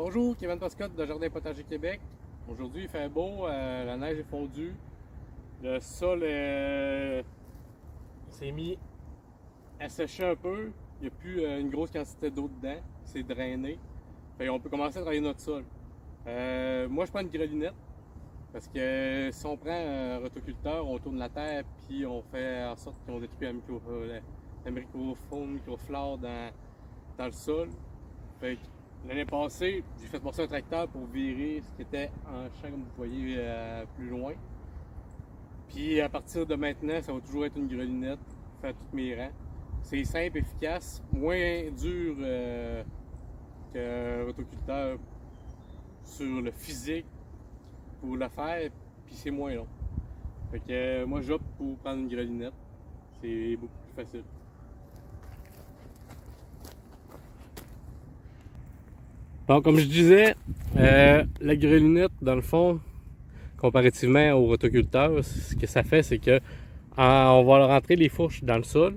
Bonjour, Kevin Pascotte de Jardin Potager Québec. Aujourd'hui il fait beau, la neige est fondue, le sol s'est mis à sécher un peu, il n'y a plus une grosse quantité d'eau dedans, c'est drainé. Fait on peut commencer à travailler notre sol. Moi je prends une grelinette parce que si on prend un rotoculteur, on tourne la terre puis on fait en sorte qu'on détruit la microfaune, microflore dans le sol. Fait l'année passée, j'ai fait passer un tracteur pour virer ce qui était en champ, comme vous voyez plus loin. Puis à partir de maintenant, ça va toujours être une grelinette pour faire tous mes rangs. C'est simple, efficace, moins dur qu'un rotoculteur sur le physique pour le faire, puis c'est moins long. Fait que moi j'opte pour prendre une grelinette, c'est beaucoup plus facile. Donc, comme je disais, la grelinette, dans le fond, comparativement au rotoculteur, ce que ça fait, c'est que on va rentrer les fourches dans le sol.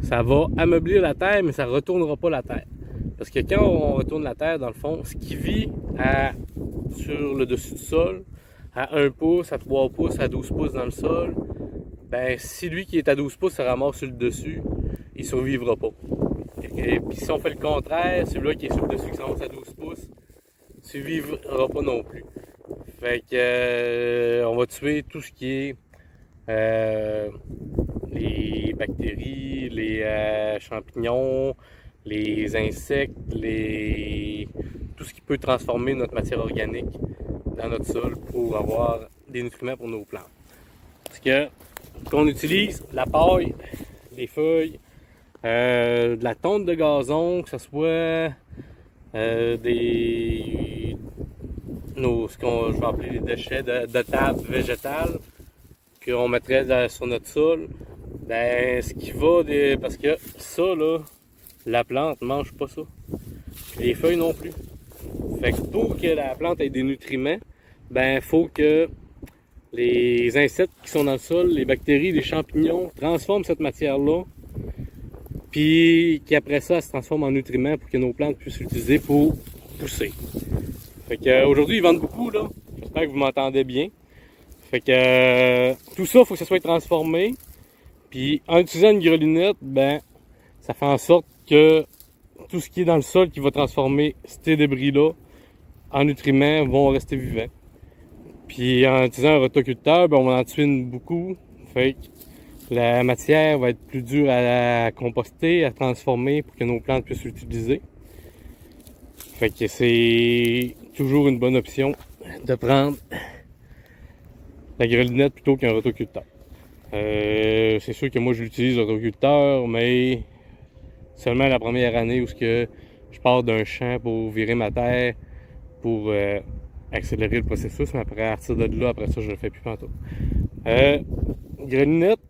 Ça va ameublir la terre, mais ça ne retournera pas la terre. Parce que quand on retourne la terre, dans le fond, ce qui vit sur le dessus du sol, à 1 pouce, à 3 pouces, à 12 pouces dans le sol, ben si lui qui est à 12 pouces se ramasse sur le dessus, il ne survivra pas. Et puis si on fait le contraire, celui-là qui est sur le dessus qui se ramasse à 12 pouces, ne survivra pas non plus. Fait que on va tuer tout ce qui est les bactéries, les champignons, les insectes, tout ce qui peut transformer notre matière organique dans notre sol pour avoir des nutriments pour nos plantes. Parce que qu'on utilise la paille, les feuilles, de la tonte de gazon, que ce soit ce que je vais appeler les déchets de table végétale qu'on mettrait sur notre sol, ben ce qui va parce que ça là, la plante mange pas ça. Les feuilles non plus. Fait que pour que la plante ait des nutriments, ben il faut que les insectes qui sont dans le sol, les bactéries, les champignons transforment cette matière-là, puis qu'après ça, elle se transforme en nutriments pour que nos plantes puissent l'utiliser pour pousser. Fait que aujourd'hui, ils vendent beaucoup là. J'espère que vous m'entendez bien. Fait que tout ça, il faut que ça soit transformé. Puis en utilisant une grelinette, ben ça fait en sorte que tout ce qui est dans le sol qui va transformer ces débris-là en nutriments vont rester vivants. Puis en utilisant un rotoculteur, ben on va en tuer beaucoup. Fait que la matière va être plus dure à composter, à transformer pour que nos plantes puissent l'utiliser. Fait que c'est toujours une bonne option de prendre la grelinette plutôt qu'un rotoculteur. C'est sûr que moi je l'utilise le rotoculteur, mais seulement la première année où je pars d'un champ pour virer ma terre pour accélérer le processus, mais après à partir de là, après ça je le fais plus pantoute. Grelinette,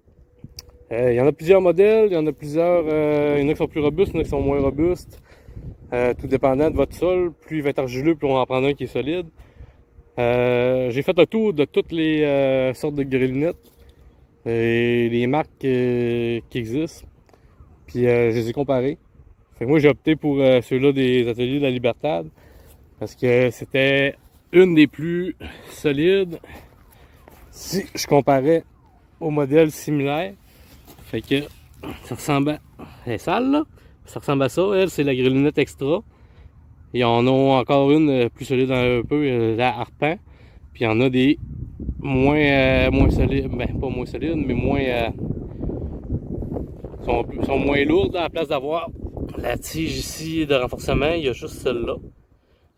il y en a plusieurs modèles, il y en a qui sont plus robustes, il y en a qui sont moins robustes. Tout dépendant de votre sol, plus il va être argileux, plus on va en prendre un qui est solide. J'ai fait le tour de toutes les sortes de grelinettes et les marques qui existent. Puis je les ai comparées. Fait que moi j'ai opté pour ceux-là des ateliers de la Libertad parce que c'était une des plus solides si je comparais aux modèles similaires. Fait que ça ressemble elle est sale là. Ça ressemble à ça. Elle, c'est la grelinette extra. Il y en a encore une plus solide un peu, la Harpan. Puis il y en a des moins solides. Ben, pas moins solides, mais sont moins lourdes. À la place d'avoir la tige ici de renforcement, il y a juste celle-là.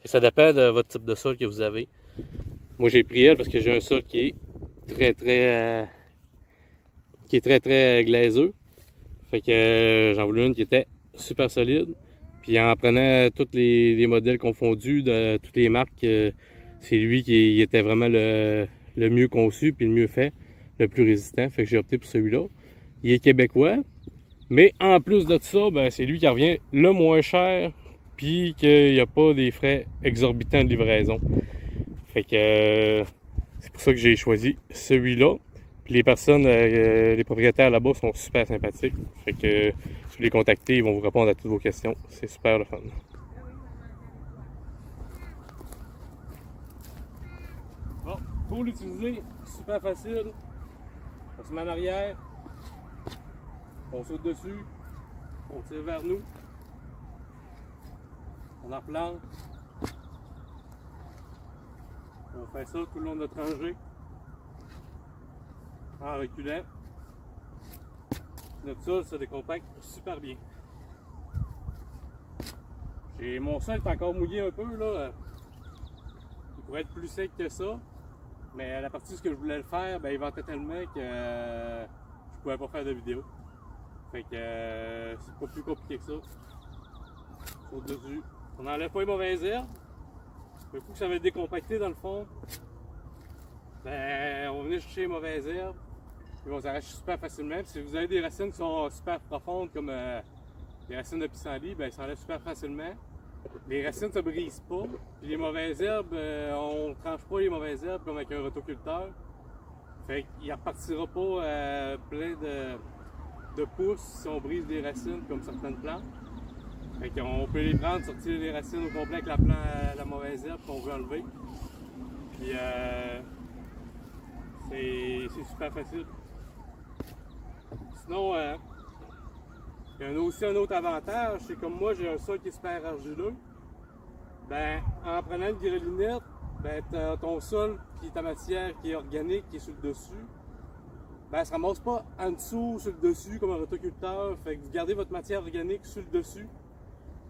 Et ça dépend de votre type de sol que vous avez. Moi, j'ai pris elle parce que j'ai un sol qui est très glaiseux. Fait que j'en voulais une qui était super solide. Puis en prenant tous les modèles confondus de toutes les marques, c'est lui qui était vraiment le mieux conçu puis le mieux fait, le plus résistant. Fait que j'ai opté pour celui-là. Il est québécois, mais en plus de ça, ben, c'est lui qui revient le moins cher puis qu'il n'y a pas des frais exorbitants de livraison. Fait que c'est pour ça que j'ai choisi celui-là. Puis les personnes, les propriétaires là-bas sont super sympathiques. Fait que si vous les contactez, ils vont vous répondre à toutes vos questions. C'est super le fun. Pour l'utiliser, super facile. On se met en arrière, on saute dessus, on tire vers nous, on en replante. On fait ça tout le long de notre rangée, en reculant. Notre sol se décompacte super bien. Et mon sol est encore mouillé un peu là. Il pourrait être plus sec que ça. Mais à la partie de ce que je voulais le faire, ben, il ventait tellement que je pouvais pas faire de vidéo. Fait que c'est pas plus compliqué que ça. Saute dessus. On n'enlève pas les mauvaises herbes. Le coup que ça va être décompacté dans le fond, ben, on va venir chercher les mauvaises herbes. Ils vont s'arracher super facilement. Puis si vous avez des racines qui sont super profondes comme les racines de pissenlit, ben, ils s'enlèvent super facilement. Les racines ne se brisent pas. Puis les mauvaises herbes, on ne tranche pas les mauvaises herbes comme avec un rotoculteur. Fait qu'il ne repartira pas plein de pousses si on brise des racines comme certaines plantes. Fait qu'on peut les prendre, sortir les racines au complet avec la mauvaise herbe qu'on veut enlever. Puis c'est super facile. Sinon, il y a aussi un autre avantage, c'est comme moi j'ai un sol qui est super argileux. Ben, en prenant une grelinette, ben, ton sol puis ta matière qui est organique, qui est sur le dessus, ben, elle se ramasse pas en dessous, sur le dessus comme un rotoculteur. Fait que vous gardez votre matière organique sur le dessus.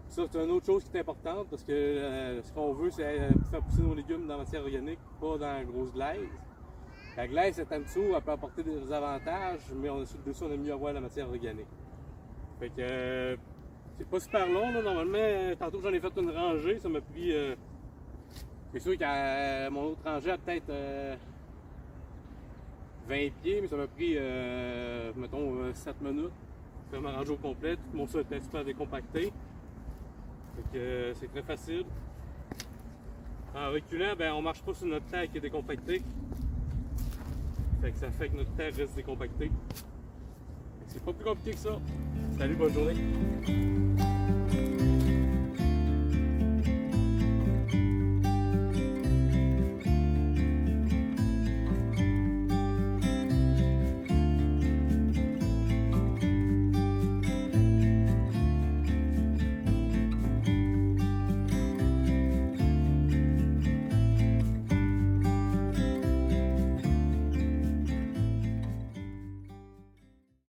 Ça, c'est une autre chose qui est importante parce que ce qu'on veut, c'est faire pousser nos légumes dans la matière organique, pas dans la grosse glaise. La glaise est en dessous, elle peut apporter des avantages, mais on est sur le dessus, on aime mieux avoir la matière organique. Fait que c'est pas super long, là. Normalement, tantôt j'en ai fait une rangée, ça m'a pris. C'est sûr que mon autre rangée a peut-être 20 pieds, mais ça m'a pris, mettons, 7 minutes. Faire ma rangée au complet, tout mon sol était super décompacté. Fait que c'est très facile. En reculant, ben, on marche pas sur notre terre qui est décompactée. Fait que ça fait que notre terre reste décompactée. C'est pas plus compliqué que ça. Salut, bonne journée.